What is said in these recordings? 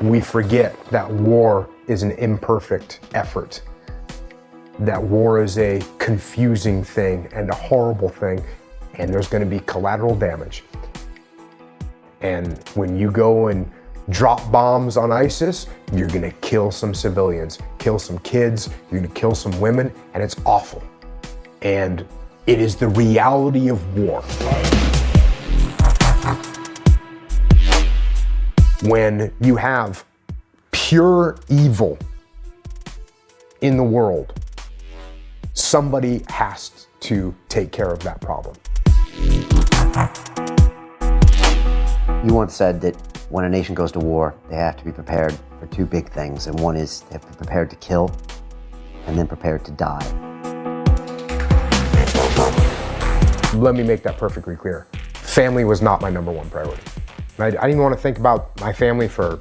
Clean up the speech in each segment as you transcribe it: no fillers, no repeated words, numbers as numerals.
we forget that war is an imperfect effort, that war is a confusing thing and a horrible thing, and there's going to be collateral damage. And when you go and drop bombs on ISIS, you're going to kill some civilians, kill some kids, you're going to kill some women, and it's awful. And it is the reality of war. When you have pure evil in the world, somebody has to take care of that problem. You once said that when a nation goes to war, they have to be prepared for two big things, and one is they have to be prepared to kill and then prepared to die. Let me make that perfectly clear. Family was not my number one priority. I didn't even want to think about my family for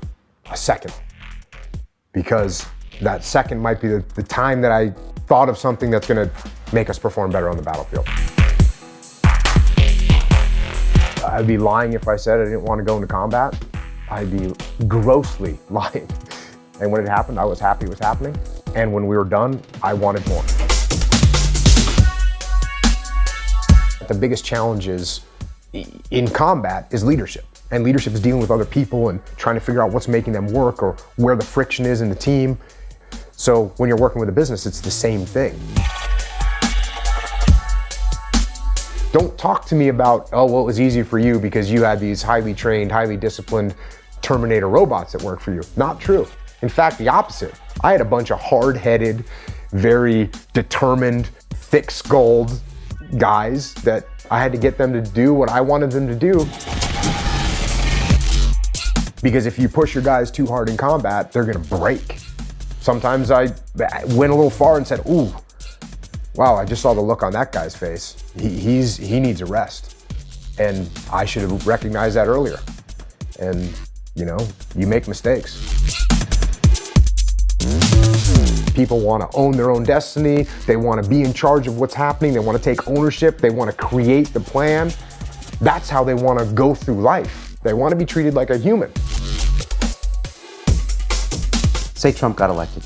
a second, because that second might be the time that I thought of something that's going to make us perform better on the battlefield. I'd be lying if I said I didn't want to go into combat. I'd be grossly lying. And when it happened, I was happy it was happening. And when we were done, I wanted more. The biggest challenge in combat is leadership. And leadership is dealing with other people and trying to figure out what's making them work or where the friction is in the team. So when you're working with a business, it's the same thing. Don't talk to me about, oh, well, it was easy for you because you had these highly trained, highly disciplined Terminator robots that work for you. Not true. In fact, the opposite. I had a bunch of hard-headed, very determined, thick-skulled guys that I had to get them to do what I wanted them to do. Because if you push your guys too hard in combat, they're gonna break. Sometimes I went a little far and said, ooh, wow, I just saw the look on that guy's face. He needs a rest. And I should have recognized that earlier. And you know, you make mistakes. People want to own their own destiny. They want to be in charge of what's happening. They want to take ownership. They want to create the plan. That's how they want to go through life. They want to be treated like a human. Say Trump got elected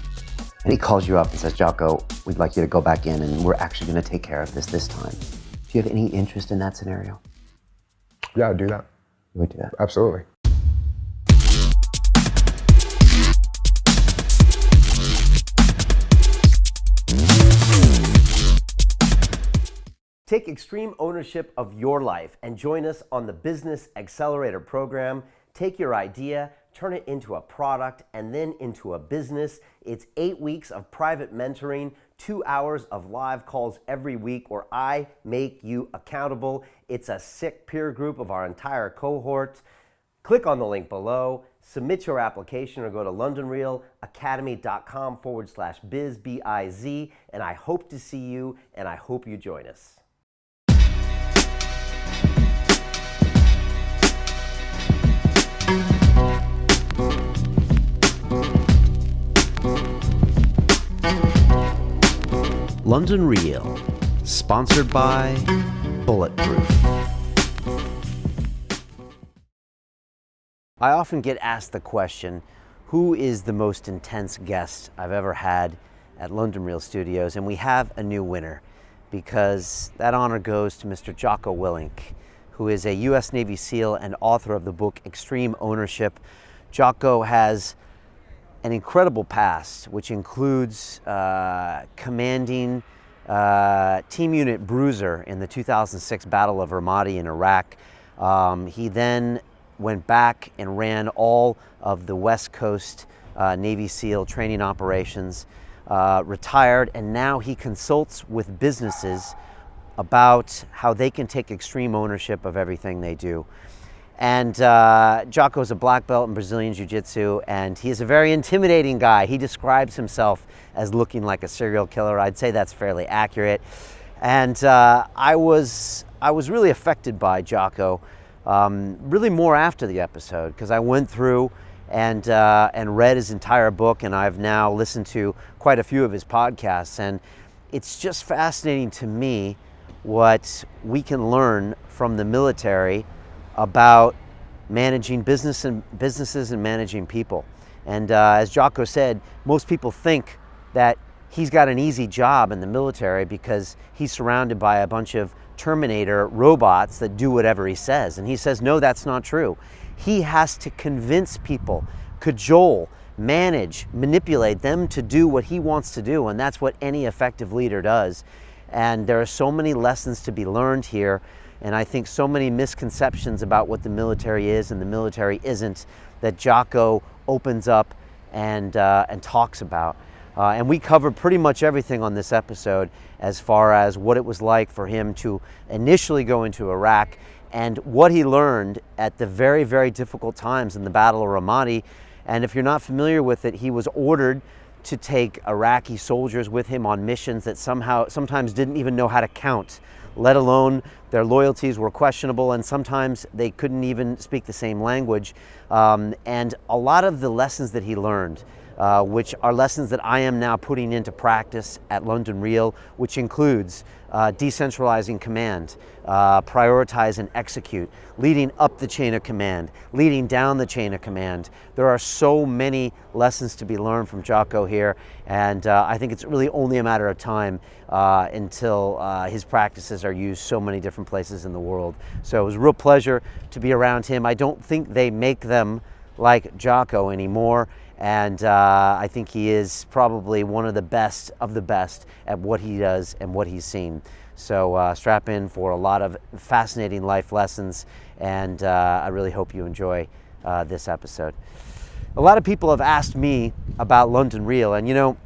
and he calls you up and says, Jocko, we'd like you to go back in and we're actually going to take care of this time. Do you have any interest in that scenario? Yeah, I'd do that. You would do that? Absolutely. Take extreme ownership of your life and join us on the Business Accelerator program. Take your idea, turn it into a product, and then into a business. It's 8 weeks of private mentoring, 2 hours of live calls every week where I make you accountable. It's a sick peer group of our entire cohort. Click on the link below, submit your application, or go to londonreelacademy.com/biz, B-I-Z, and I hope to see you, and I hope you join us. London Real, sponsored by Bulletproof. I often get asked the question, who is the most intense guest I've ever had at London Real Studios? And we have a new winner, because that honor goes to Mr. Jocko Willink, who is a U.S. Navy SEAL and author of the book Extreme Ownership. Jocko has an incredible past, which includes commanding Team Unit Bruiser in the 2006 Battle of Ramadi in Iraq. He then went back and ran all of the West Coast Navy SEAL training operations, retired, and now he consults with businesses about how they can take extreme ownership of everything they do. And Jocko is a black belt in Brazilian Jiu-Jitsu, and he is a very intimidating guy. He describes himself as looking like a serial killer. I'd say that's fairly accurate. And I was really affected by Jocko, really more after the episode, because I went through and read his entire book, and I've now listened to quite a few of his podcasts. And it's just fascinating to me what we can learn from the military about managing businesses and managing people. And as Jocko said, most people think that he's got an easy job in the military because he's surrounded by a bunch of Terminator robots that do whatever he says. And he says, no, that's not true. He has to convince people, cajole, manage, manipulate them to do what he wants to do. And that's what any effective leader does. And there are so many lessons to be learned here. And I think so many misconceptions about what the military is and the military isn't that Jocko opens up and talks about. And we covered pretty much everything on this episode as far as what it was like for him to initially go into Iraq and what he learned at the very, very difficult times in the Battle of Ramadi. And if you're not familiar with it, he was ordered to take Iraqi soldiers with him on missions that sometimes didn't even know how to count, let alone their loyalties were questionable, and sometimes they couldn't even speak the same language. And a lot of the lessons that he learned, which are lessons that I am now putting into practice at London Real, which includes decentralizing command, prioritize and execute, leading up the chain of command, leading down the chain of command. There are so many lessons to be learned from Jocko here, and I think it's really only a matter of time until his practices are used so many different places in the world. So it was a real pleasure to be around him. I don't think they make them like Jocko anymore. And I think he is probably one of the best at what he does and what he's seen. So strap in for a lot of fascinating life lessons, and I really hope you enjoy this episode. A lot of people have asked me about London Real, and you know,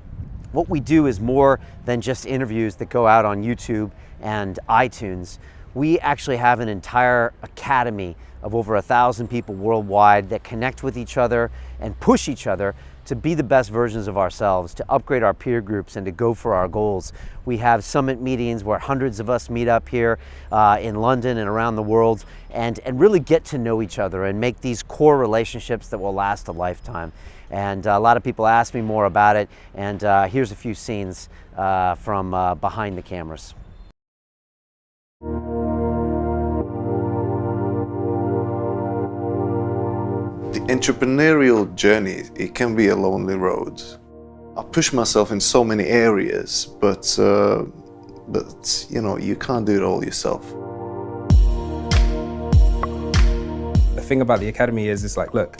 what we do is more than just interviews that go out on YouTube and iTunes. We actually have an entire academy of over 1,000 people worldwide that connect with each other and push each other to be the best versions of ourselves, to upgrade our peer groups and to go for our goals. We have summit meetings where hundreds of us meet up here in London and around the world and really get to know each other and make these core relationships that will last a lifetime. And a lot of people ask me more about it, and here's a few scenes from behind the cameras. The entrepreneurial journey, it can be a lonely road. I push myself in so many areas, but you know, you can't do it all yourself. The thing about the academy is, it's like, look,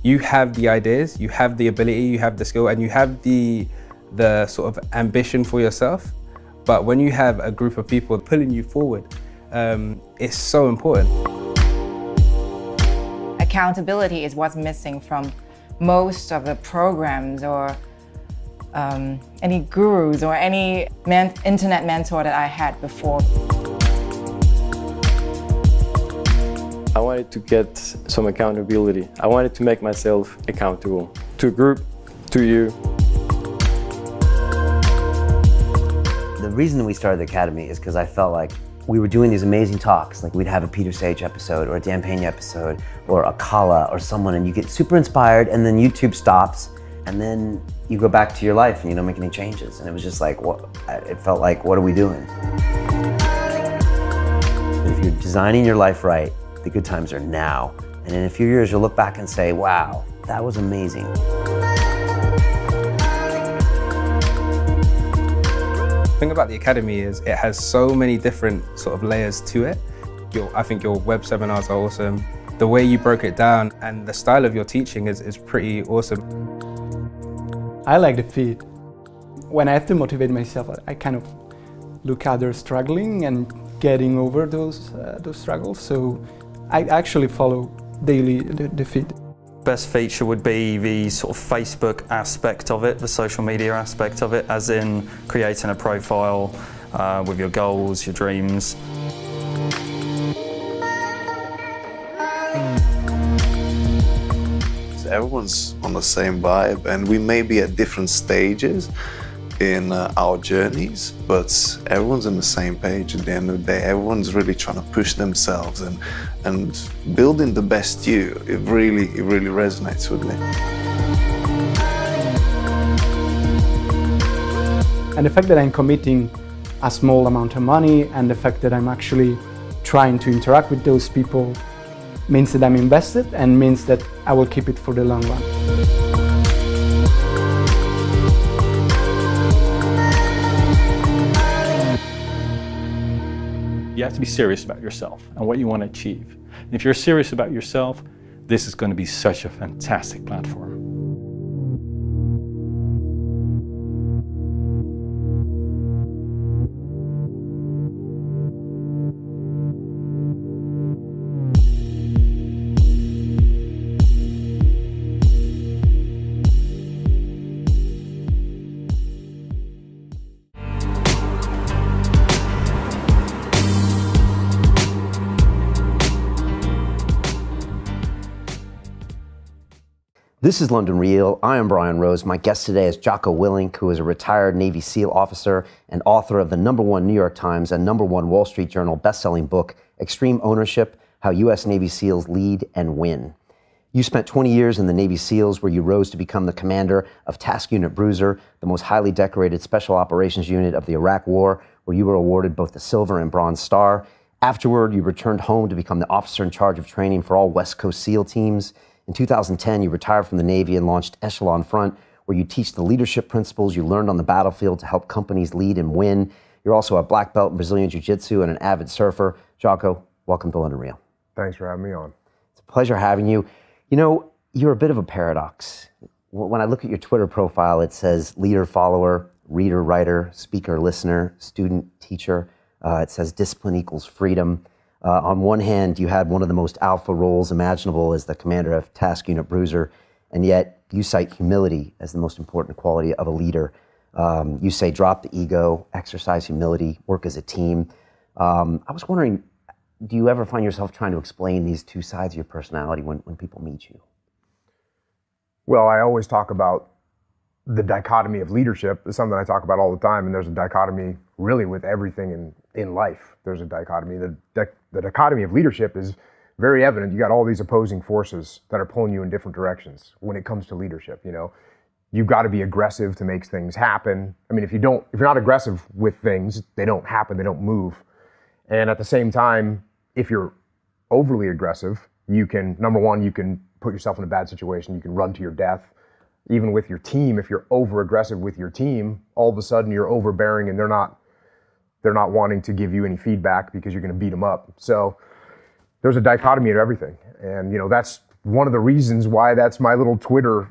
you have the ideas, you have the ability, you have the skill, and you have the sort of ambition for yourself. But when you have a group of people pulling you forward, it's so important. Accountability is what's missing from most of the programs or any gurus or any internet mentor that I had before. I wanted to get some accountability. I wanted to make myself accountable to a group, to you. The reason we started the Academy is because I felt like we were doing these amazing talks, like we'd have a Peter Sage episode or a Dan Pena episode or a Kala or someone, and you get super inspired, and then YouTube stops, and then you go back to your life and you don't make any changes. And it was just like, what? It felt like, what are we doing? If you're designing your life right, the good times are now. And in a few years, you'll look back and say, wow, that was amazing. The thing about the academy is it has so many different sort of layers to it. I think your web seminars are awesome. The way you broke it down and the style of your teaching is pretty awesome. I like the feed. When I have to motivate myself, I kind of look at others struggling and getting over those struggles. So I actually follow daily the feed. Best feature would be the sort of Facebook aspect of it, the social media aspect of it, as in creating a profile with your goals, your dreams. Everyone's on the same vibe, and we may be at different stages in our journeys, but everyone's on the same page at the end of the day. Everyone's really trying to push themselves and building the best you. It really resonates with me. And the fact that I'm committing a small amount of money and the fact that I'm actually trying to interact with those people means that I'm invested and means that I will keep it for the long run. You have to be serious about yourself and what you want to achieve. And if you're serious about yourself, this is going to be such a fantastic platform. This is London Real. I am Brian Rose. My guest today is Jocko Willink, who is a retired Navy SEAL officer and author of the #1 New York Times and #1 Wall Street Journal best-selling book, Extreme Ownership: How U.S. Navy SEALs Lead and Win. You spent 20 years in the Navy SEALs, where you rose to become the commander of Task Unit Bruiser, the most highly decorated special operations unit of the Iraq War, where you were awarded both the Silver and Bronze Star. Afterward, you returned home to become the officer in charge of training for all West Coast SEAL teams. In 2010, you retired from the Navy and launched Echelon Front, where you teach the leadership principles you learned on the battlefield to help companies lead and win. You're also a black belt in Brazilian Jiu-Jitsu and an avid surfer. Jocko, welcome to London Real. Thanks for having me on. It's a pleasure having you. You know, you're a bit of a paradox. When I look at your Twitter profile, it says leader, follower, reader, writer, speaker, listener, student, teacher. It says discipline equals freedom. On one hand, you had one of the most alpha roles imaginable as the commander of Task Unit Bruiser, and yet you cite humility as the most important quality of a leader. You say drop the ego, exercise humility, work as a team. I was wondering, do you ever find yourself trying to explain these two sides of your personality when people meet you? Well, I always talk about the dichotomy of leadership. It's something I talk about all the time, and there's a dichotomy really with everything in life. There's a dichotomy. The dichotomy of leadership is very evident. You got all these opposing forces that are pulling you in different directions when it comes to leadership. You know, you've got to be aggressive to make things happen. I mean, if you're not aggressive with things, they don't happen, they don't move. And at the same time, if you're overly aggressive, you can, number one, you can put yourself in a bad situation. You can run to your death. Even with your team, if you're over aggressive with your team, all of a sudden you're overbearing and they're not wanting to give you any feedback because you're going to beat them up. So there's a dichotomy of everything. And, you know, that's one of the reasons why that's my little Twitter,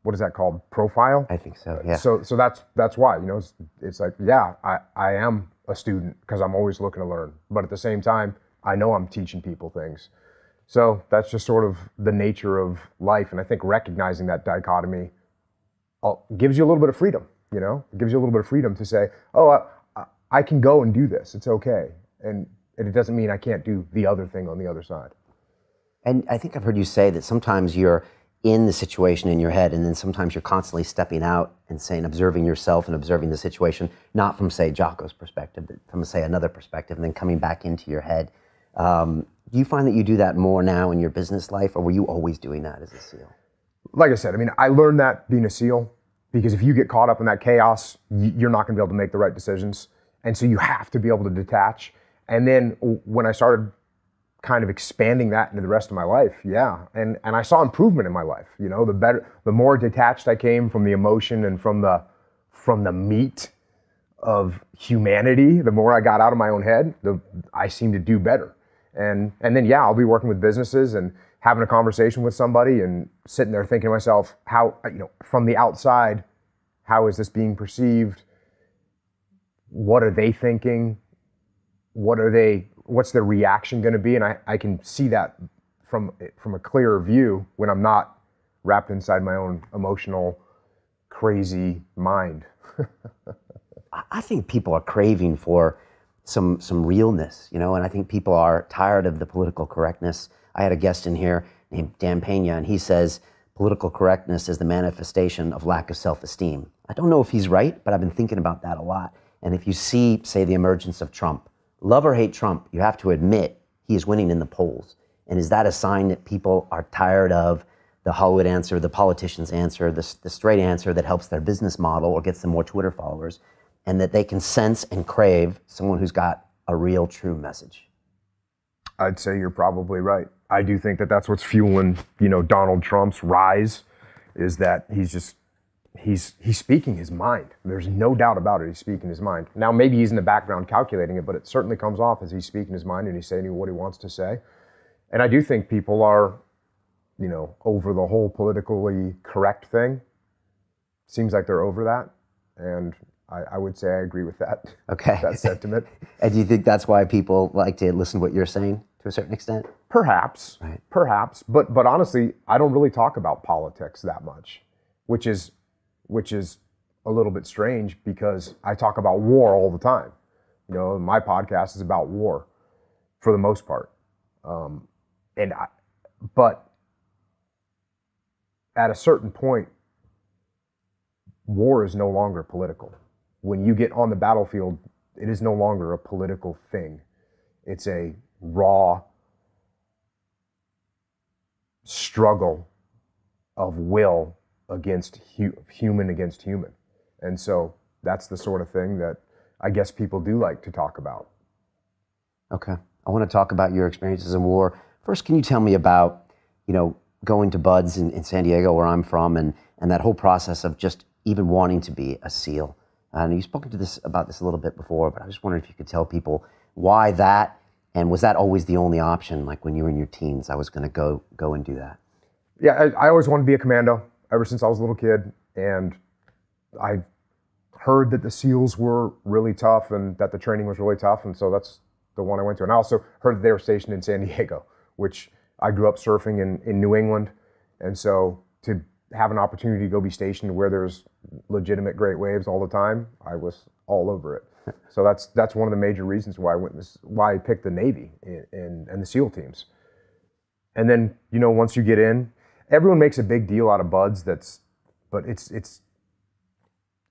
what is that called? Profile? I think so, yeah. So that's why, you know, it's like, yeah, I am a student because I'm always looking to learn. But at the same time, I know I'm teaching people things. So that's just sort of the nature of life. And I think recognizing that dichotomy gives you a little bit of freedom, you know? It gives you a little bit of freedom to say, oh, I can go and do this. It's okay. And it doesn't mean I can't do the other thing on the other side. And I think I've heard you say that sometimes you're in the situation in your head, and then sometimes you're constantly stepping out and saying, observing yourself and observing the situation, not from, say, Jocko's perspective, but from, say, another perspective, and then coming back into your head. Do you find that you do that more now in your business life, or were you always doing that as a SEAL? Like I said, I mean, I learned that being a SEAL, because if you get caught up in that chaos, you're not going to be able to make the right decisions. And so you have to be able to detach. And then when I started kind of expanding that into the rest of my life, yeah. And I saw improvement in my life. You know, the more detached I came from the emotion and from the meat of humanity, the more I got out of my own head, I seemed to do better. And then, yeah, I'll be working with businesses and having a conversation with somebody and sitting there thinking to myself, how, you know, from the outside, how is this being perceived? What are they thinking? What's their reaction going to be? And I can see that from a clearer view when I'm not wrapped inside my own emotional, crazy mind. I think people are craving for some realness, you know, and I think people are tired of the political correctness. I had a guest in here named Dan Pena, and he says political correctness is the manifestation of lack of self-esteem. I don't know if he's right, but I've been thinking about that a lot. And if you see, say, the emergence of Trump, love or hate Trump, you have to admit he is winning in the polls. And is that a sign that people are tired of the Hollywood answer, the politician's answer, the straight answer that helps their business model or gets them more Twitter followers, and that they can sense and crave someone who's got a real, true message? I'd say you're probably right. I do think that that's what's fueling, you know, Donald Trump's rise, is that he's just he's speaking his mind. There's no doubt about it. He's speaking his mind. Now, maybe he's in the background calculating it, but it certainly comes off as he's speaking his mind and he's saying what he wants to say. And I do think people are, over the whole politically correct thing. Seems like they're over that. And I would say I agree with that. Okay. That sentiment. And do you think that's why people like to listen to what you're saying to a certain extent? Perhaps. Right. Perhaps. But honestly, I don't really talk about politics that much, which is a little bit strange because I talk about war all the time. My podcast is about war for the most part. But at a certain point, war is no longer political. When you get on the battlefield, it is no longer a political thing. It's a raw struggle of will against human against human. And so that's the sort of thing that I guess people do like to talk about. Okay. I want to talk about your experiences in war. First, can you tell me about, going to Buds in San Diego, where I'm from, and that whole process of just even wanting to be a SEAL? And you've spoken about this a little bit before, but I was wondering if you could tell people why that, and was that always the only option? Like when you were in your teens, I was going to go and do that. Yeah, I always wanted to be a commando ever since I was a little kid, and I heard that the SEALs were really tough and that the training was really tough, and so that's the one I went to. And I also heard that they were stationed in San Diego, which I grew up surfing in New England, and so to have an opportunity to go be stationed where there's legitimate great waves all the time, I was all over it. So that's one of the major reasons why I picked the Navy and the SEAL teams. And then once you get in, everyone makes a big deal out of Buds. But it's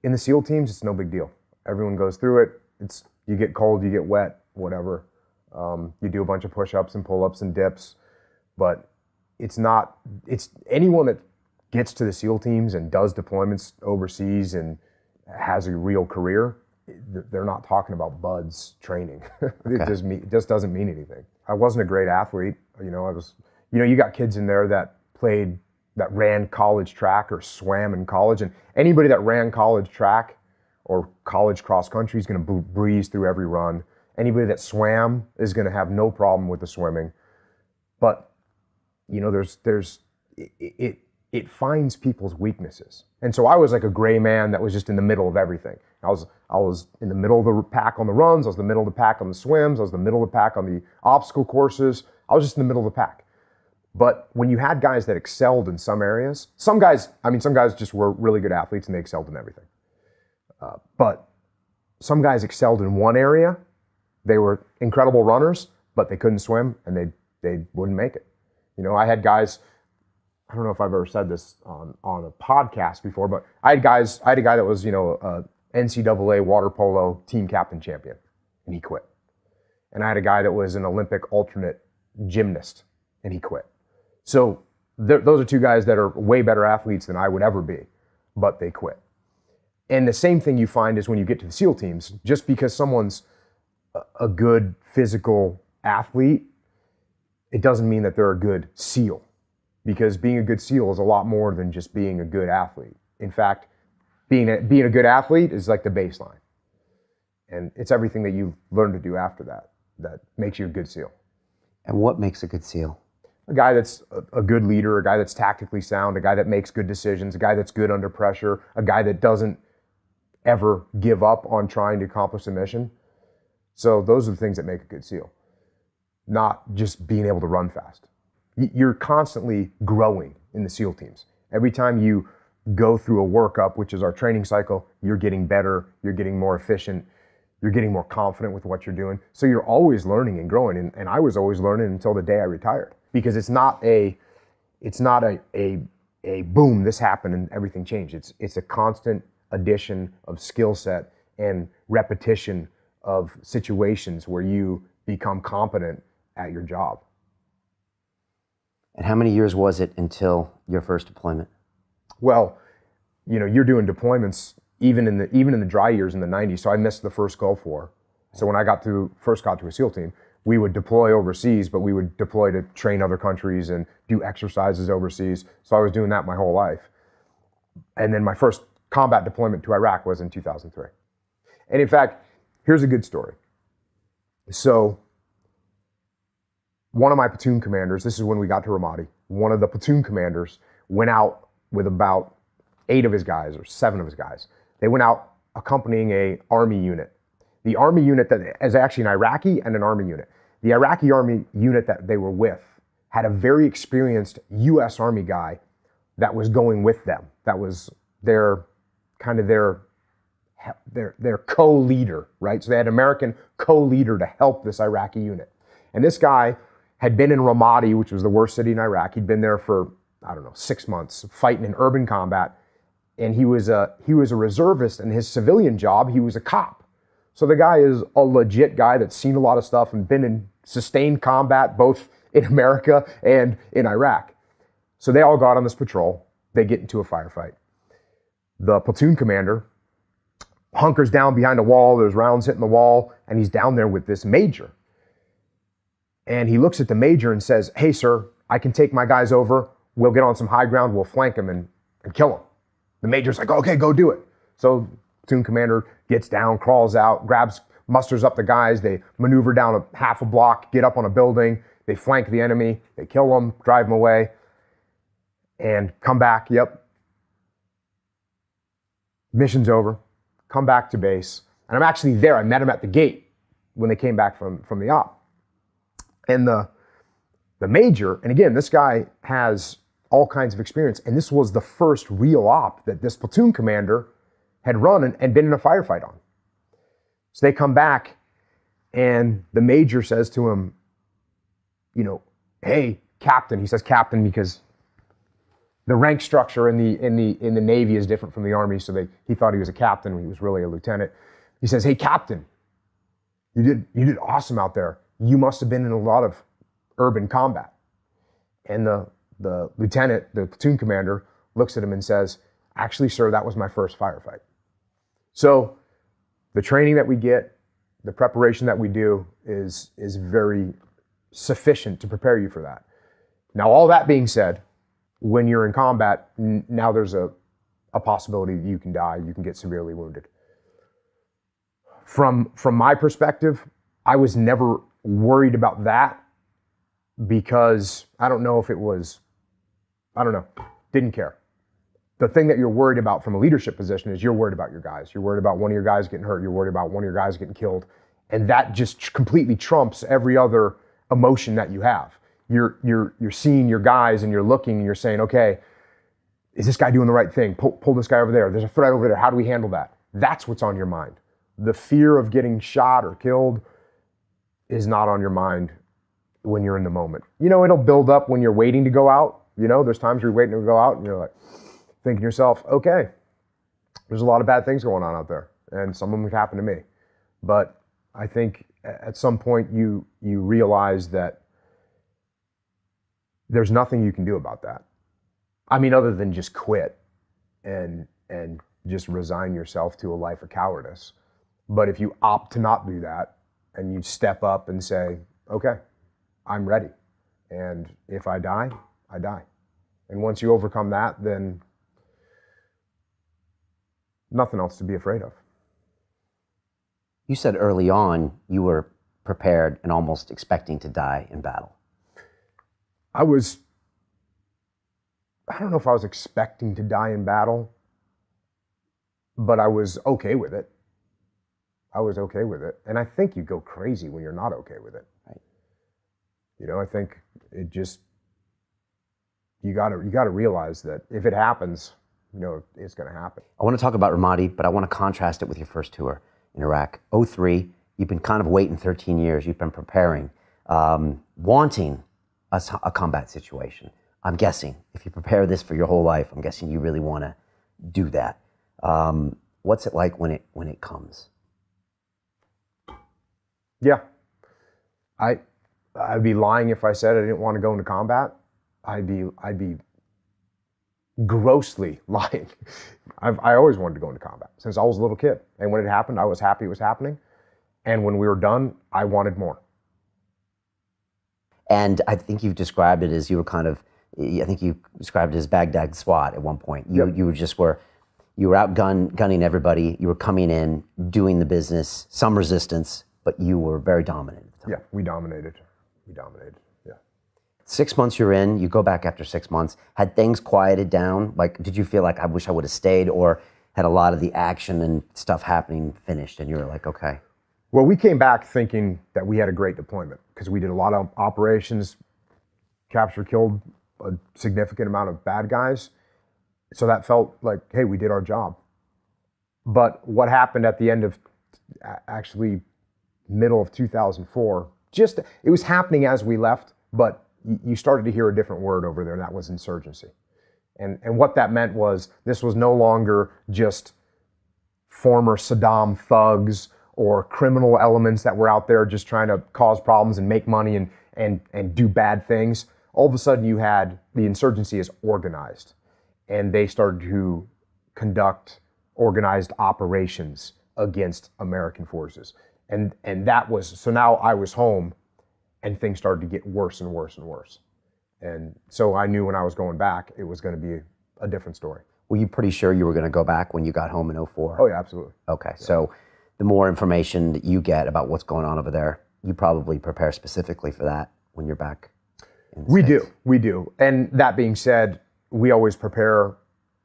in the SEAL teams, it's no big deal. Everyone goes through it. You get cold, you get wet, whatever. You do a bunch of push-ups and pull-ups and dips, but it's anyone that gets to the SEAL teams and does deployments overseas and has a real career, they're not talking about Buds training. Okay. It just doesn't mean anything. I wasn't a great athlete. You got kids in there that ran college track or swam in college, and anybody that ran college track or college cross country is going to breeze through every run. Anybody that swam is going to have no problem with the swimming. But it finds people's weaknesses. And so I was like a gray man that was just in the middle of everything. I was in the middle of the pack on the runs, I was in the middle of the pack on the swims, I was in the middle of the pack on the obstacle courses. I was just in the middle of the pack. But when you had guys that excelled in some areas, some guys just were really good athletes and they excelled in everything. But some guys excelled in one area. They were incredible runners, but they couldn't swim and they wouldn't make it. I had guys, I don't know if I've ever said this on a podcast before, but I had a guy that was, a NCAA water polo team captain champion, and he quit. And I had a guy that was an Olympic alternate gymnast, and he quit. So those are two guys that are way better athletes than I would ever be, but they quit. And the same thing you find is when you get to the SEAL teams, just because someone's a good physical athlete, it doesn't mean that they're a good SEAL. Because being a good SEAL is a lot more than just being a good athlete. In fact, being a good athlete is like the baseline. And it's everything that you learn to do after that makes you a good SEAL. And what makes a good SEAL? A guy that's a good leader, a guy that's tactically sound, a guy that makes good decisions, a guy that's good under pressure, a guy that doesn't ever give up on trying to accomplish a mission. So those are the things that make a good SEAL. Not just being able to run fast. You're constantly growing in the SEAL teams. Every time you go through a workup, which is our training cycle, you're getting better, you're getting more efficient, you're getting more confident with what you're doing. So you're always learning and growing. And I was always learning until the day I retired. Because it's not a boom, this happened and everything changed. It's a constant addition of skill set and repetition of situations where you become competent at your job. And how many years was it until your first deployment? Well, you're doing deployments even in the dry years in the 90s. So I missed the first Gulf War. So when I first got to a SEAL team, we would deploy overseas, but we would deploy to train other countries and do exercises overseas. So I was doing that my whole life. And then my first combat deployment to Iraq was in 2003. And in fact, here's a good story. So one of my platoon commanders, this is when we got to Ramadi, one of the platoon commanders went out with about 8 of his guys or 7 of his guys. They went out accompanying a Army unit. The Army unit that is actually an Iraqi and an Army unit. The Iraqi Army unit that they were with had a very experienced U.S. Army guy that was going with them. That was their co-leader, right? So they had an American co-leader to help this Iraqi unit. And this guy had been in Ramadi, which was the worst city in Iraq. He'd been there for, 6 months, fighting in urban combat. And he was a reservist, and his civilian job, he was a cop. So the guy is a legit guy that's seen a lot of stuff and been in sustained combat, both in America and in Iraq. So they all got on this patrol. They get into a firefight. The platoon commander hunkers down behind a wall. There's rounds hitting the wall, and he's down there with this major. And he looks at the major and says, "Hey, sir, I can take my guys over. We'll get on some high ground. We'll flank him and kill him." The major's like, "Okay, go do it." So platoon commander gets down, crawls out, musters up the guys. They maneuver down a half a block, get up on a building. They flank the enemy. They kill them, drive them away, and come back. Yep. Mission's over. Come back to base. And I'm actually there. I met him at the gate when they came back from the op. And the major, and again, this guy has all kinds of experience, and this was the first real op that this platoon commander had run and been in a firefight on. So they come back, and the major says to him, "Hey, Captain." He says Captain because the rank structure in the Navy is different from the Army, so he thought he was a captain when he was really a lieutenant. He says, "Hey, Captain, you did awesome out there. You must have been in a lot of urban combat." And the lieutenant, the platoon commander, looks at him and says, "Actually, sir, that was my first firefight." So the training that we get, the preparation that we do is very sufficient to prepare you for that. Now, all that being said, when you're in combat, now there's a possibility that you can die, you can get severely wounded. From my perspective, I was never worried about that because didn't care. The thing that you're worried about from a leadership position is you're worried about your guys. You're worried about one of your guys getting hurt. You're worried about one of your guys getting killed. And that just completely trumps every other emotion that you have. You're seeing your guys and you're looking and you're saying, okay, is this guy doing the right thing? Pull this guy over there. There's a threat over there. How do we handle that? That's what's on your mind. The fear of getting shot or killed is not on your mind when you're in the moment. It'll build up when you're waiting to go out. There's times you're waiting to go out and you're like thinking to yourself, okay, there's a lot of bad things going on out there and some of them could happen to me. But I think at some point you realize that there's nothing you can do about that. Other than just quit and just resign yourself to a life of cowardice. But if you opt to not do that and you step up and say, okay, I'm ready. And if I die, I die. And once you overcome that, then nothing else to be afraid of. You said early on you were prepared and almost expecting to die in battle. I don't know if I was expecting to die in battle, but I was okay with it. And I think you go crazy when you're not okay with it. Right. I think it just, you gotta realize that if it happens, it's gonna happen. I want to talk about Ramadi, but I want to contrast it with your first tour in Iraq. 2003, you've been kind of waiting 13 years, you've been preparing, wanting a combat situation. I'm guessing, if you prepare this for your whole life, I'm guessing you really want to do that. What's it like when it comes? Yeah. I'd be lying if I said I didn't want to go into combat. I'd be grossly lying. I always wanted to go into combat since I was a little kid. And when it happened, I was happy it was happening. And when we were done, I wanted more. And I think you've described it as you were kind of, I think you described it as Baghdad SWAT at one point. You You were out gunning everybody. You were coming in, doing the business, some resistance, but you were very dominant at the time. Yeah, we dominated. Yeah. 6 months you're in, you go back after 6 months. Had things quieted down? Like, did you feel like, I wish I would have stayed, or had a lot of the action and stuff happening finished and you were like, okay? Well, we came back thinking that we had a great deployment because we did a lot of operations, killed a significant amount of bad guys. So that felt like, hey, we did our job. But what happened at the end of, actually middle of 2004, it was happening as we left, but you started to hear a different word over there, and that was insurgency. And what that meant was this was no longer just former Saddam thugs or criminal elements that were out there just trying to cause problems and make money and do bad things. All of a sudden you had the insurgency is organized, and they started to conduct organized operations against American forces. And that was, so now I was home and things started to get worse and worse and worse. And so I knew when I was going back, it was going to be a different story. Were you pretty sure you were going to go back when you got home in 2004? Oh yeah, absolutely. Okay, yeah. So the more information that you get about what's going on over there, you probably prepare specifically for that when you're back in the States. We do. And that being said, we always prepare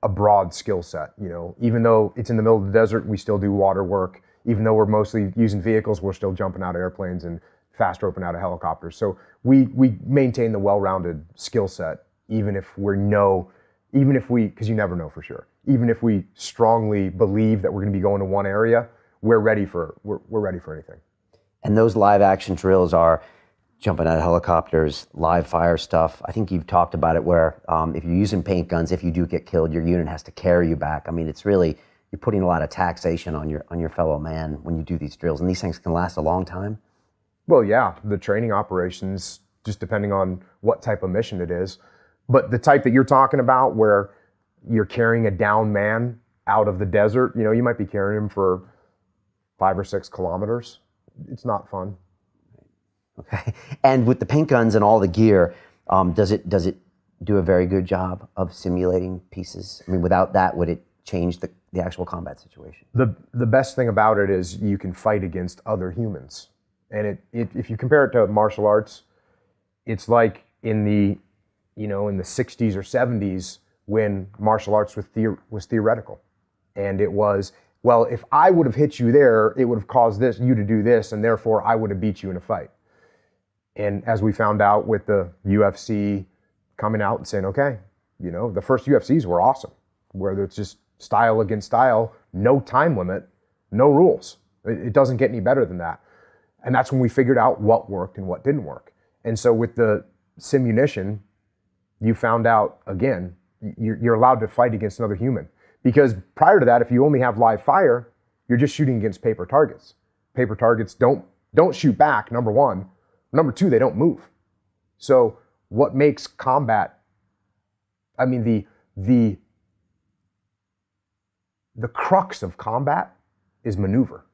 a broad skill set. You know, even though it's in the middle of the desert, we still do water work. Even though we're mostly using vehicles, we're still jumping out of airplanes and fast roping out of helicopters. So we maintain the well-rounded skill set, even if because you never know for sure. Even if we strongly believe that we're going to be going to one area, we're ready for anything. And those live action drills are jumping out of helicopters, live fire stuff. I think you've talked about it where if you're using paint guns, if you do get killed, your unit has to carry you back. I mean, it's really, you're putting a lot of taxation on your fellow man when you do these drills, and these things can last a long time. Well, yeah, the training operations, just depending on what type of mission it is. But the type that you're talking about where you're carrying a downed man out of the desert, you might be carrying him for 5 or 6 kilometers. It's not fun. Okay. And with the paint guns and all the gear, does it do a very good job of simulating pieces? I mean, without that, would it change the actual combat situation? The best thing about it is you can fight against other humans. And if you compare it to martial arts, it's like in the 60s or 70s when martial arts was theoretical. And it was, well, if I would have hit you there, it would have caused you to do this, and therefore I would have beat you in a fight. And as we found out with the UFC coming out and saying, okay, the first UFCs were awesome, where it's just style against style, no time limit, no rules. It doesn't get any better than that. And that's when we figured out what worked and what didn't work. And so with the simunition, you found out, again, you're allowed to fight against another human. Because prior to that, if you only have live fire, you're just shooting against paper targets. Paper targets don't shoot back, number one. Number two, they don't move. So what makes combat, I mean, the crux of combat is maneuver.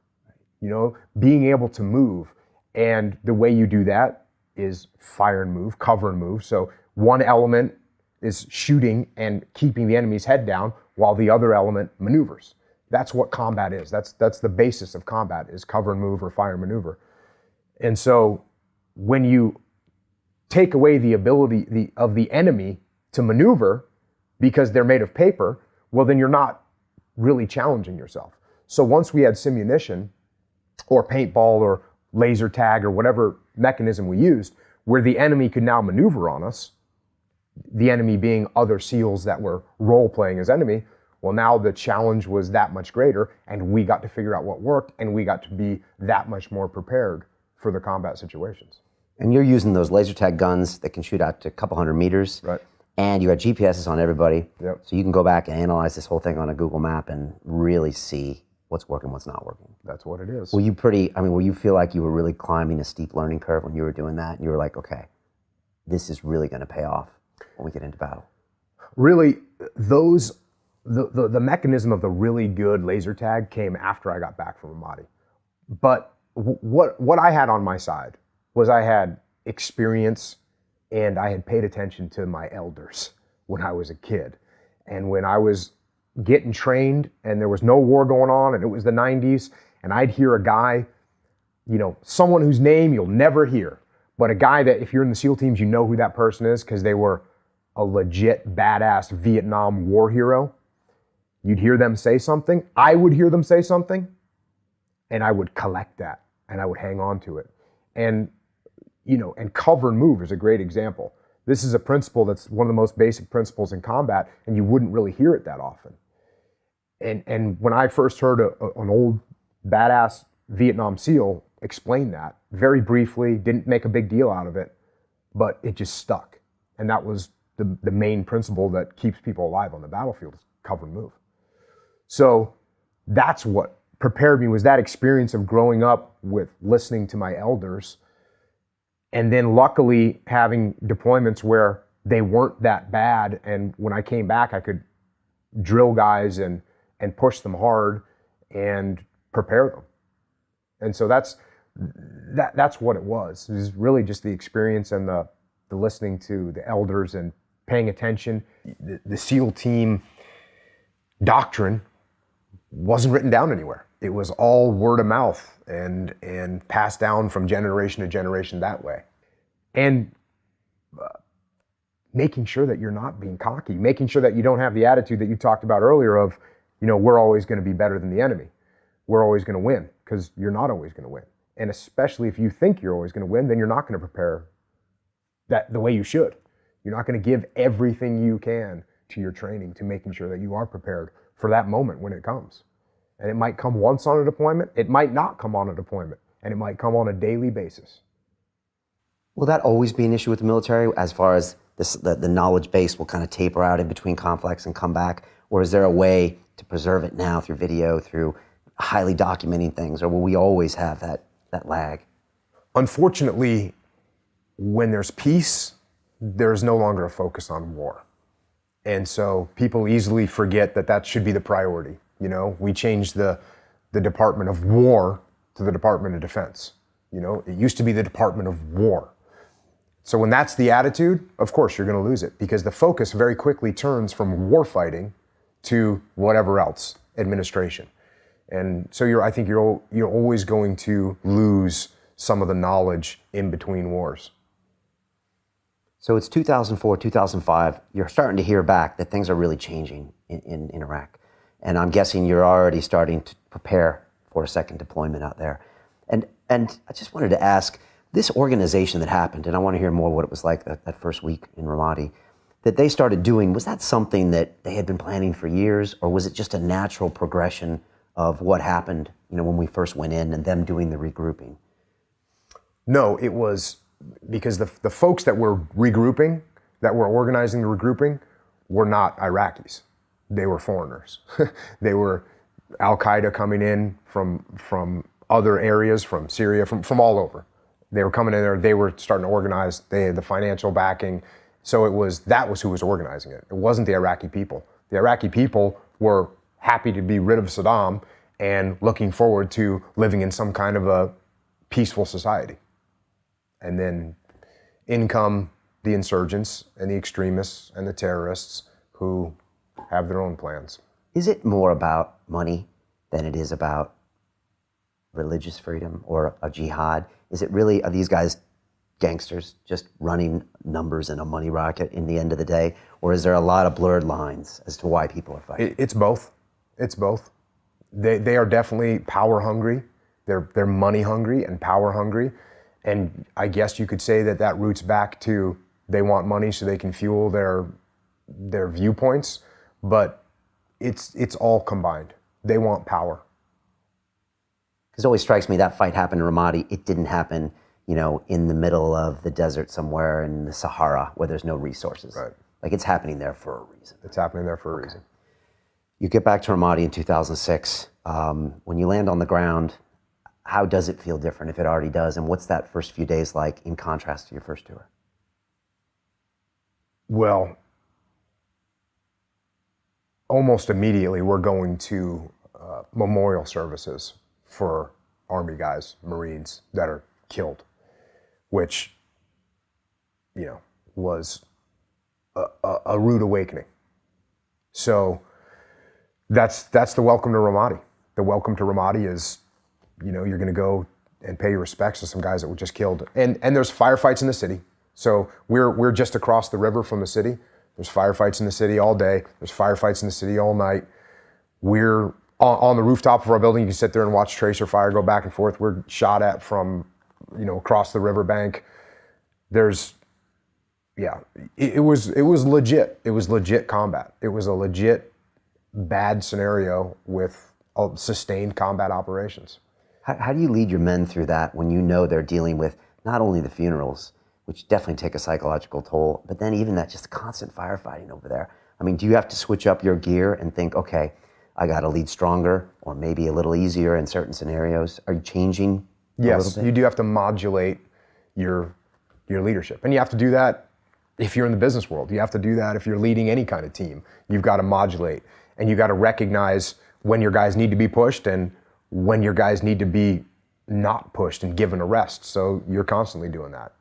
Being able to move. And the way you do that is fire and move, cover and move. So one element is shooting and keeping the enemy's head down while the other element maneuvers. That's what combat is. That's the basis of combat, is cover and move or fire and maneuver. And so when you take away the ability of the enemy to maneuver because they're made of paper, well, then you're not really challenging yourself. So once we had simunition or paintball or laser tag or whatever mechanism we used, where the enemy could now maneuver on us, the enemy being other SEALs that were role-playing as enemy, well, now the challenge was that much greater, and we got to figure out what worked, and we got to be that much more prepared for the combat situations. And you're using those laser tag guns that can shoot out to a couple hundred meters. Right. And you got GPSs on everybody. Yep. So you can go back and analyze this whole thing on a Google map and really see what's working, what's not working. That's what it is. Will you feel like you were really climbing a steep learning curve when you were doing that? And you were like, okay, this is really going to pay off when we get into battle? Really, the mechanism of the really good laser tag came after I got back from Ramadi. But what I had on my side was I had experience and I had paid attention to my elders when I was a kid. And when I was getting trained and there was no war going on and it was the 90s, and I'd hear a guy, someone whose name you'll never hear, but a guy that if you're in the SEAL teams, you know who that person is because they were a legit badass Vietnam war hero. You'd hear them say something. I would hear them say something and I would collect that and I would hang on to it. And, and cover and move is a great example. This is a principle that's one of the most basic principles in combat, and you wouldn't really hear it that often. And when I first heard an old badass Vietnam SEAL explain that, very briefly, didn't make a big deal out of it, but it just stuck. And that was the main principle that keeps people alive on the battlefield, is cover and move. So that's what prepared me, was that experience of growing up with listening to my elders, and then luckily having deployments where they weren't that bad, and when I came back I could drill guys and push them hard and prepare them. And so that's what it was. It was really just the experience and the listening to the elders and paying attention. The SEAL team doctrine wasn't written down anywhere. It was all word of mouth and passed down from generation to generation that way. And making sure that you're not being cocky, making sure that you don't have the attitude that you talked about earlier of, we're always going to be better than the enemy. We're always going to win, because you're not always going to win. And especially if you think you're always going to win, then you're not going to prepare that the way you should. You're not going to give everything you can to your training to making sure that you are prepared for that moment when it comes. And it might come once on a deployment, it might not come on a deployment, and it might come on a daily basis. Will that always be an issue with the military, as far as the knowledge base will kind of taper out in between conflicts and come back? Or is there a way to preserve it now through video, through highly documenting things? Or will we always have that lag? Unfortunately, when there's peace, there's no longer a focus on war. And so people easily forget that should be the priority. We changed the Department of War to the Department of Defense. It used to be the Department of War. So when that's the attitude, of course you're going to lose it, because the focus very quickly turns from war fighting to whatever else, administration. And so I think you're always going to lose some of the knowledge in between wars. So it's 2004, 2005. You're starting to hear back that things are really changing in Iraq. And I'm guessing you're already starting to prepare for a second deployment out there. And I just wanted to ask, this organization that happened, and I want to hear more what it was like that first week in Ramadi, that they started doing, was that something that they had been planning for years, or was it just a natural progression of what happened, when we first went in and them doing the regrouping? No, it was because the folks that were regrouping, that were organizing the regrouping, were not Iraqis. They were foreigners. They were Al-Qaeda coming in from other areas, from Syria, from all over. They were coming in there, they were starting to organize, they had the financial backing. So that was who was organizing it. It wasn't the Iraqi people. The Iraqi people were happy to be rid of Saddam and looking forward to living in some kind of a peaceful society. And then in come the insurgents and the extremists and the terrorists who have their own plans. Is it more about money than it is about religious freedom or a jihad? Is it really, are these guys gangsters just running numbers in a money rocket in the end of the day? Or is there a lot of blurred lines as to why people are fighting? It's both. It's both. They are definitely power hungry. They're money hungry and power hungry. And I guess you could say that roots back to they want money so they can fuel their viewpoints, but it's all combined. They want power. Because it always strikes me that fight happened in Ramadi. It didn't happen, in the middle of the desert somewhere in the Sahara where there's no resources. Right. Like, it's happening there for a reason. It's happening there for a reason. You get back to Ramadi in 2006. When you land on the ground, how does it feel different, if it already does? And what's that first few days like in contrast to your first tour? Well, almost immediately we're going to memorial services for Army guys, Marines that are killed, which, was a rude awakening. So That's the welcome to Ramadi. The welcome to Ramadi is, you know, you're going to go and pay your respects to some guys that were just killed. And there's firefights in the city. So we're just across the river from the city. There's firefights in the city all day. There's firefights in the city all night. We're on the rooftop of our building. You can sit there and watch tracer fire go back and forth. We're shot at from, you know, across the riverbank. There's, yeah, it was legit. It was legit combat. It was a legit bad scenario with sustained combat operations. How do you lead your men through that when you know they're dealing with not only the funerals, which definitely take a psychological toll, but then even that just constant firefighting over there? I mean, do you have to switch up your gear and think, okay, I got to lead stronger or maybe a little easier in certain scenarios? Are you changing a little Yes, bit? you do have to modulate your leadership. And you have to do that if you're in the business world. You have to do that if you're leading any kind of team. You've got to modulate, and you got to recognize when your guys need to be pushed and when your guys need to be not pushed and given a rest. So you're constantly doing that,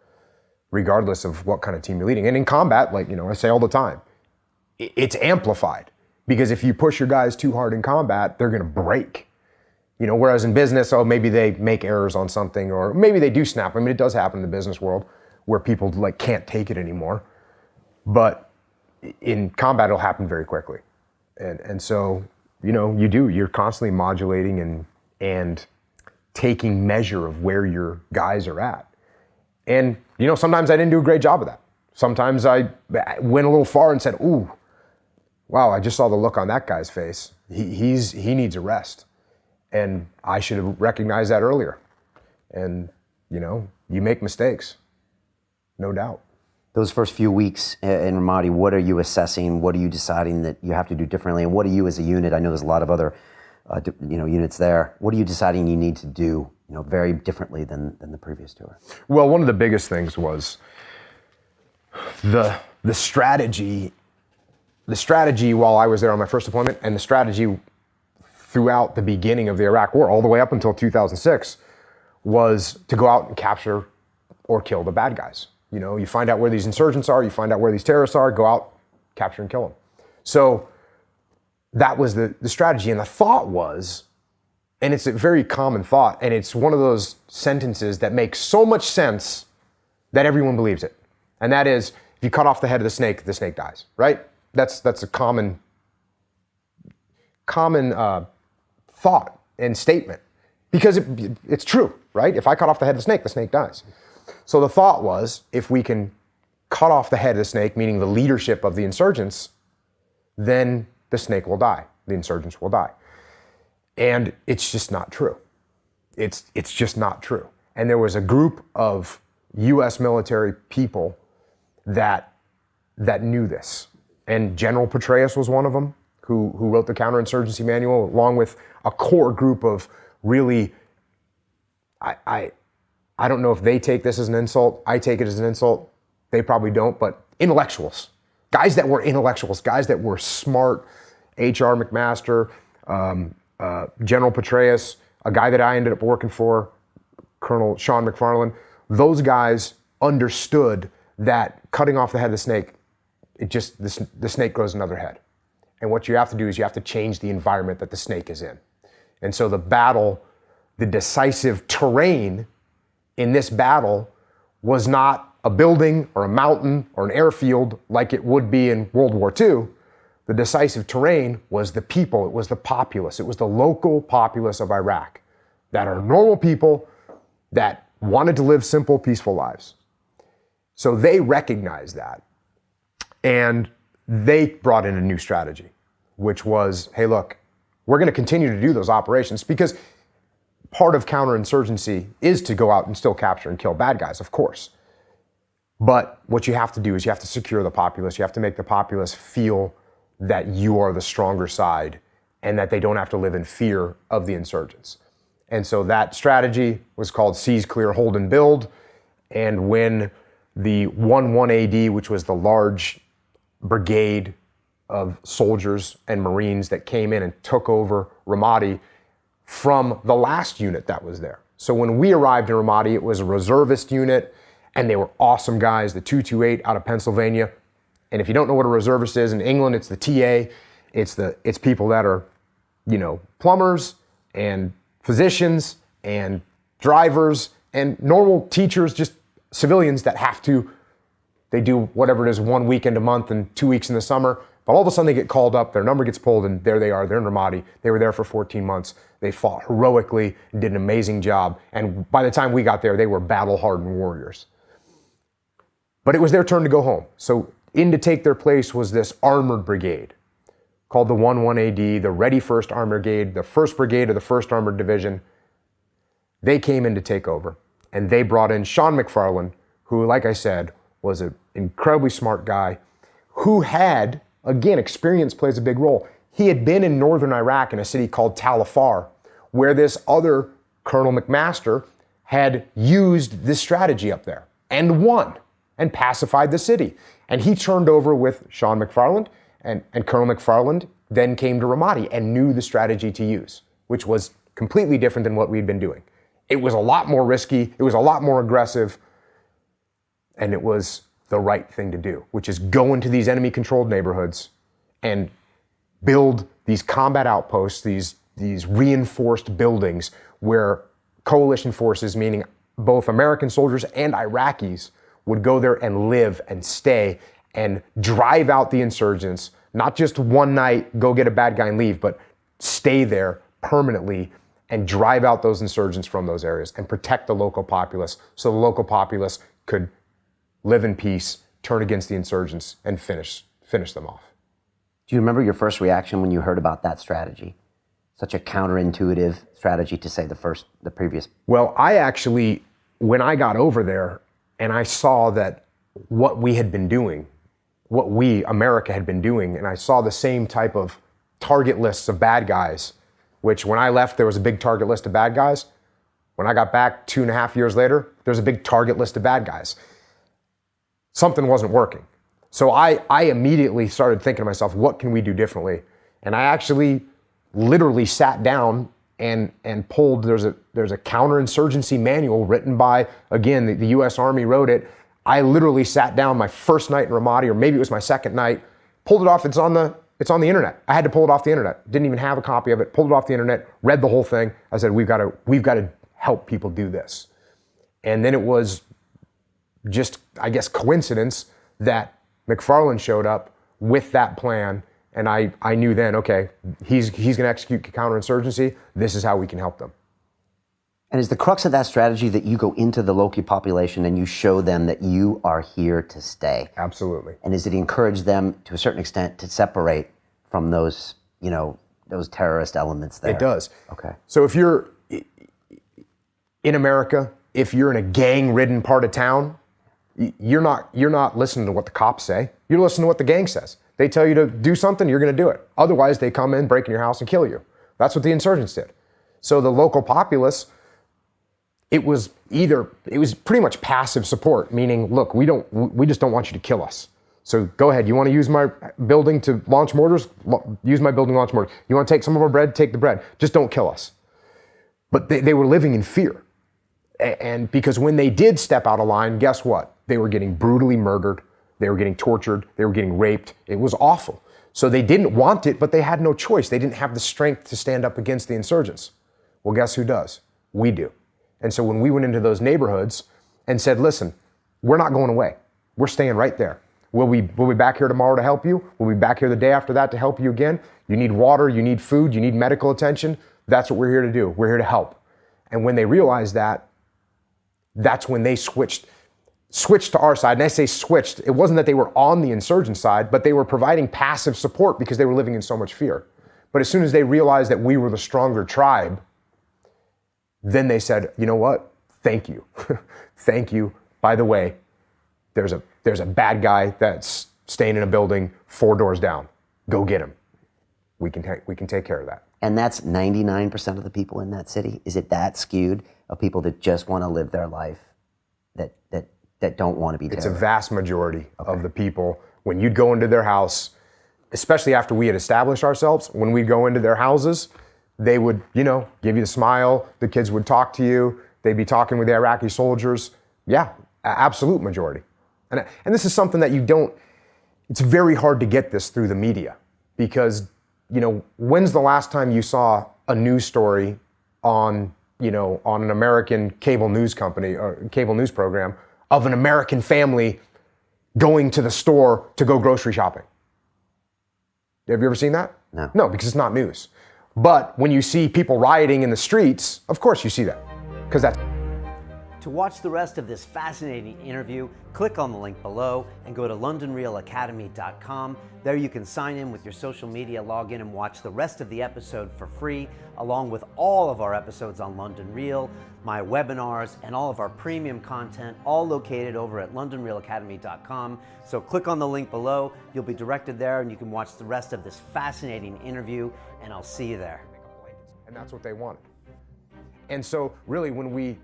regardless of what kind of team you're leading. And in combat, like, you know, I say all the time, it's amplified, because if you push your guys too hard in combat, they're going to break. You know, whereas in business, oh, maybe they make errors on something, or maybe they do snap. I mean, it does happen in the business world where people like can't take it anymore. But in combat, it'll happen very quickly. And so, you know, you're constantly modulating and taking measure of where your guys are at. And, you know, sometimes I didn't do a great job of that. Sometimes I went a little far and said, ooh, wow, I just saw the look on that guy's face. He needs a rest. And I should have recognized that earlier. And, you know, you make mistakes, no doubt. Those first few weeks in Ramadi, what are you assessing? What are you deciding that you have to do differently? And what are you as a unit? I know there's a lot of other units there. What are you deciding you need to do, you know, very differently than the previous tour? Well, one of the biggest things was the strategy. The strategy while I was there on my first deployment, and the strategy throughout the beginning of the Iraq War, all the way up until 2006, was to go out and capture or kill the bad guys. You know, you find out where these insurgents are, you find out where these terrorists are, go out, capture and kill them. So that was the strategy. And the thought was, and it's a very common thought, and it's one of those sentences that makes so much sense that everyone believes it. And that is, if you cut off the head of the snake dies, right? That's a common thought and statement, because it's true, right? If I cut off the head of the snake dies. So the thought was, if we can cut off the head of the snake, meaning the leadership of the insurgents, then the snake will die, the insurgents will die. And it's just not true. It's just not true. And there was a group of US military people that knew this. And General Petraeus was one of them, who wrote the counterinsurgency manual, along with a core group of really, I don't know if they take this as an insult. I take it as an insult. They probably don't, but intellectuals. Guys that were intellectuals, guys that were smart. H.R. McMaster, General Petraeus, a guy that I ended up working for, Colonel Sean McFarland. Those guys understood that cutting off the head of the snake, the snake grows another head. And what you have to do is you have to change the environment that the snake is in. And so the battle, the decisive terrain in this battle was not a building or a mountain or an airfield like it would be in World War II. The decisive terrain was the people, it was the populace, it was the local populace of Iraq that are normal people that wanted to live simple, peaceful lives. So they recognized that, and they brought in a new strategy, which was, hey, look, we're going to continue to do those operations, because part of counterinsurgency is to go out and still capture and kill bad guys, of course. But what you have to do is you have to secure the populace. You have to make the populace feel that you are the stronger side and that they don't have to live in fear of the insurgents. And so that strategy was called Seize, Clear, Hold, and Build. And when the 1-1 AD, which was the large brigade of soldiers and Marines that came in and took over Ramadi from the last unit that was there. So when we arrived in Ramadi, it was a reservist unit, and they were awesome guys, the 228 out of Pennsylvania. And if you don't know what a reservist is, in England, it's the TA. It's people that are plumbers and physicians and drivers and normal teachers, just civilians that they do whatever it is, 1 weekend a month and 2 weeks in the summer. But all of a sudden they get called up, their number gets pulled, and there they are, they're in Ramadi. They were there for 14 months. They fought heroically, did an amazing job. And by the time we got there, they were battle-hardened warriors. But it was their turn to go home. So in to take their place was this armored brigade called the 11AD, the Ready First Armored Brigade, the 1st Brigade of the 1st Armored Division. They came in to take over, and they brought in Sean McFarland, who, like I said, was an incredibly smart guy who had, again, experience plays a big role. He had been in northern Iraq in a city called Tal Afar, where this other Colonel McMaster had used this strategy up there and won and pacified the city. And he turned over with Sean McFarland, and Colonel McFarland then came to Ramadi and knew the strategy to use, which was completely different than what we'd been doing. It was a lot more risky, it was a lot more aggressive, and it was the right thing to do, which is go into these enemy-controlled neighborhoods and build these combat outposts, these reinforced buildings where coalition forces, meaning both American soldiers and Iraqis, would go there and live and stay and drive out the insurgents, not just one night, go get a bad guy and leave, but stay there permanently and drive out those insurgents from those areas and protect the local populace so the local populace could live in peace, turn against the insurgents, and finish them off. Do you remember your first reaction when you heard about that strategy? Such a counterintuitive strategy to say the previous. Well, I actually, when I got over there and I saw that what we had been doing, what we, America, had been doing, and I saw the same type of target lists of bad guys, which when I left, there was a big target list of bad guys. When I got back 2.5 years later, there's a big target list of bad guys. Something wasn't working. So I immediately started thinking to myself, what can we do differently? And I actually literally sat down and pulled, there's a counterinsurgency manual written by, again, the US Army wrote it. I literally sat down my first night in Ramadi, or maybe it was my second night, pulled it off, it's on the internet. I had to pull it off the internet. Didn't even have a copy of it, pulled it off the internet, read the whole thing. I said, we've got to help people do this. And then it was just, I guess, coincidence that McFarland showed up with that plan, and I knew then, okay, he's going to execute counterinsurgency. This is how we can help them. And is the crux of that strategy that you go into the local population and you show them that you are here to stay? Absolutely. And is it encourage them to a certain extent to separate from those, those terrorist elements there? It does. Okay. So if you're in America, if you're in a gang-ridden part of town, you're not listening to what the cops say. You're listening to what the gang says. They tell you to do something, you're going to do it. Otherwise, they come in, break in your house, and kill you. That's what the insurgents did. So the local populace, it was pretty much passive support, meaning, look, we just don't want you to kill us. So go ahead. You want to use my building to launch mortars? Use my building to launch mortars. You want to take some of our bread? Take the bread. Just don't kill us. But they were living in fear. And because when they did step out of line, guess what? They were getting brutally murdered. They were getting tortured. They were getting raped. It was awful. So they didn't want it, but they had no choice. They didn't have the strength to stand up against the insurgents. Well, guess who does? We do. And so when we went into those neighborhoods and said, listen, we're not going away. We're staying right there. We'll be back here tomorrow to help you. We'll be back here the day after that to help you again. You need water, you need food, you need medical attention. That's what we're here to do. We're here to help. And when they realized that, that's when they switched to our side. And I say switched, it wasn't that they were on the insurgent side, but they were providing passive support because they were living in so much fear. But as soon as they realized that we were the stronger tribe, then they said, you know what? Thank you. Thank you. By the way, there's a bad guy that's staying in a building 4 doors down. Go get him. We can take care of that. And that's 99% of the people in that city? Is it that skewed of people that just want to live their life, that don't want to be terrorized? It's a vast majority of the people. When you'd go into their house, especially after we had established ourselves, when we'd go into their houses, they would, give you the smile. The kids would talk to you. They'd be talking with the Iraqi soldiers. Yeah, absolute majority. And this is something that it's very hard to get this through the media because You know, when's the last time you saw a news story on, you know, on an American cable news company or cable news program of an American family going to the store to go grocery shopping? Have you ever seen that? No. No, because it's not news. But when you see people rioting in the streets, of course you see that, because that's. To watch the rest of this fascinating interview, click on the link below and go to londonreelacademy.com. There you can sign in with your social media login and watch the rest of the episode for free, along with all of our episodes on London Real, my webinars, and all of our premium content, all located over at londonreelacademy.com. So click on the link below, you'll be directed there, and you can watch the rest of this fascinating interview, and I'll see you there. And that's what they wanted. And so really when we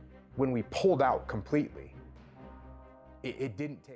pulled out completely, it didn't take